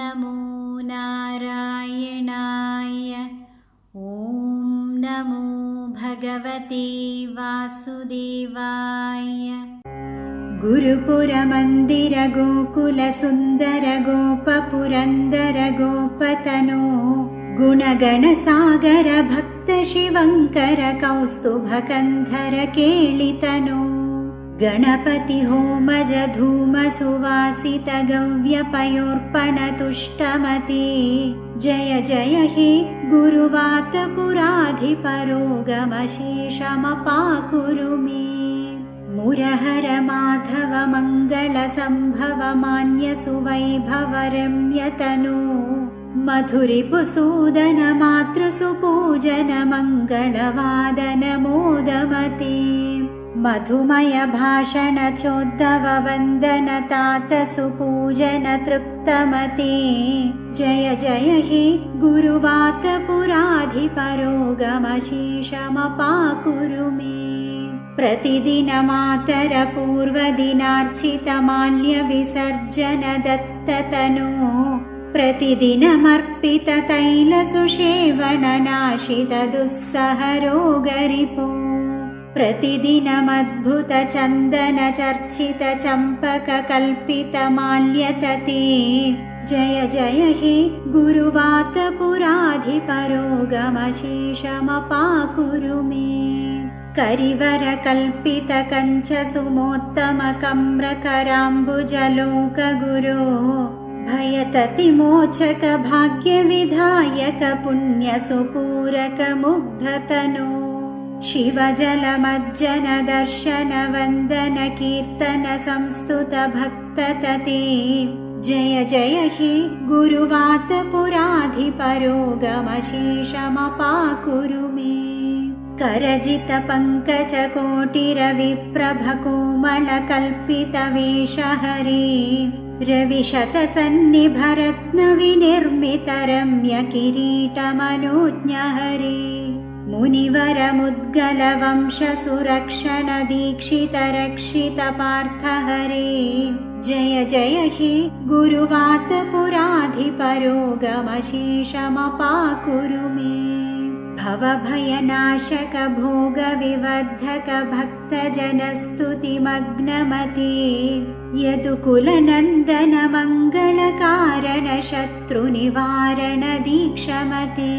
नमो नारायणाय। ॐ नमो भगवते वासुदेवाय। गुरुपुरमन्दिर गोकुल सुन्दर गोपपुरन्दर गोपतनो गुणगणसागर भक्त शिवङ्कर कौस्तुभकन्धर केलितनो गणपति होमज धूम सुवासित गव्यपयोर्पण तुष्टमते। जय जय हे गुरुवात पुराधिपरोगमशेषमपाकुरु मे। मुरहर माधव मंगल संभव मान्य सुवैभव रम्यतनो मधुरिपुसूदन मातृसुपूजन मंगलवादन मोदमते। मधुमय भाषण चोद्धव वंदन तात सुपूजन तृप्तमते। जय जय हे गुरुवात पुराधिपरोगमशेषमपाकुरु मे। प्रतिदिन मातर पूर्वदिनार्चित माल्य विसर्जन दत्ततनो प्रतिदिनमर्पित तैल सुषेवण नाशित दुस्सह रोगरिपो प्रतिदिनमद्भुत चन्दन चर्चित चम्पक कल्पित माल्यतते। जय जय हे गुरुवात पुराधिपरोगमशेषमपाकुरु मे। करिवर कल्पित कञ्च सुमोत्तम कम्रकराम्बुजलोक गुरो भयततिमोचक भाग्य विधायक पुण्य सुपूरक मुग्धतनो शिवजलमज्जन दर्शन वन्दन कीर्तन संस्तुत भक्ततते। जय जय हे गुरुवात पुराधिपरोगमशेषमपाकुरु मे। करजित पङ्कज कोटिरविप्रभ कोमल कल्पित वेशहरे रविशतसन्निभ रत्न विनिर्मित रम्य किरीटमनोज्ञहरे मुनिवर मुद्गल वंश सुरक्षण दीक्षित रक्षित पार्थहरे। जय जय हे गुरुवात पुराधिपरोगमशेषमपाकुरु मे। भवभयनाशक भोग विवर्धक भक्तजनस्तुतिमग्नमते यदुकुलनन्दन मङ्गलकारण शत्रुनिवारण दीक्षमते।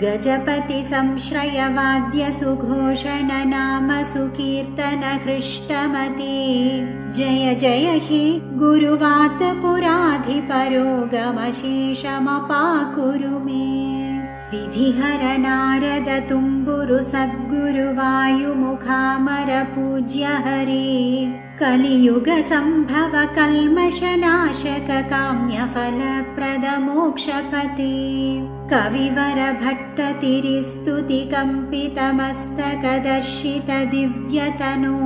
गजपति संश्रय वाद्य सुघोषण नाम सुकीर्तन हृष्टमते। जय जय हे गुरुवात पुराधिपरोगमशेषमपाकुरु मे। विधिहर नारद तुम्बुरु सद्गुरु वायुमुखामर पूज्य हरे कलियुग संभव कल्मषनाशक काम्यफलप्रद मोक्षपते। कविवर भट्ट तिरिस्तुति कंपित मस्तक दर्शित दिव्यतनो।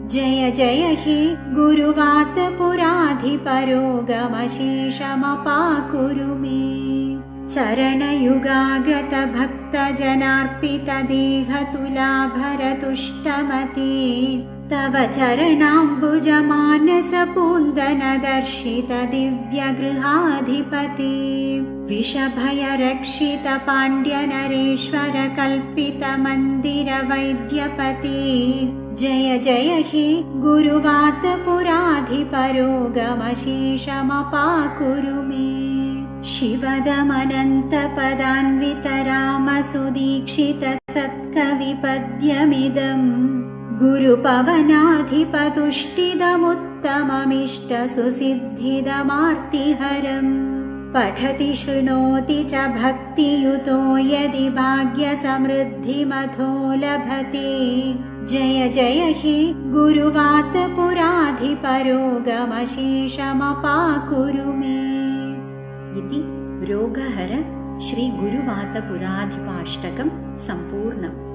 जय जय हे गुरुवात पुराधिपरोगमशेषमपाकुरु मे। चरणयुगागत भक्तजनार्पित देहतुलाभर तुष्टमते। तव चरणाम्बुज मानस पून्दन दर्शित दिव्यगृहाधिपते। विषभय रक्षित पाण्ड्य नरेश्वर कल्पित मन्दिर वैद्यपते। जय जय हे गुरुवात पुराधिपरोगमशेषमपाकुरु मे। शिवदमनन्त पदान्वित राम सुदीक्षित सत्कविपद्यमिदम् गुरुपवनाधिपतुष्टिदमुत्तममिष्ट सुसिद्धिदमार्तिहरम् पठति शृणोति च भक्तियुतो यदि भाग्यसमृद्धिमथो लभते। जय जय हे गुरुवात पुराधिपरोगमशेषमपाकुरु मे। इति रोगहर श्री गुरुवात पुराधिपाष्टकं सम्पूर्णम्।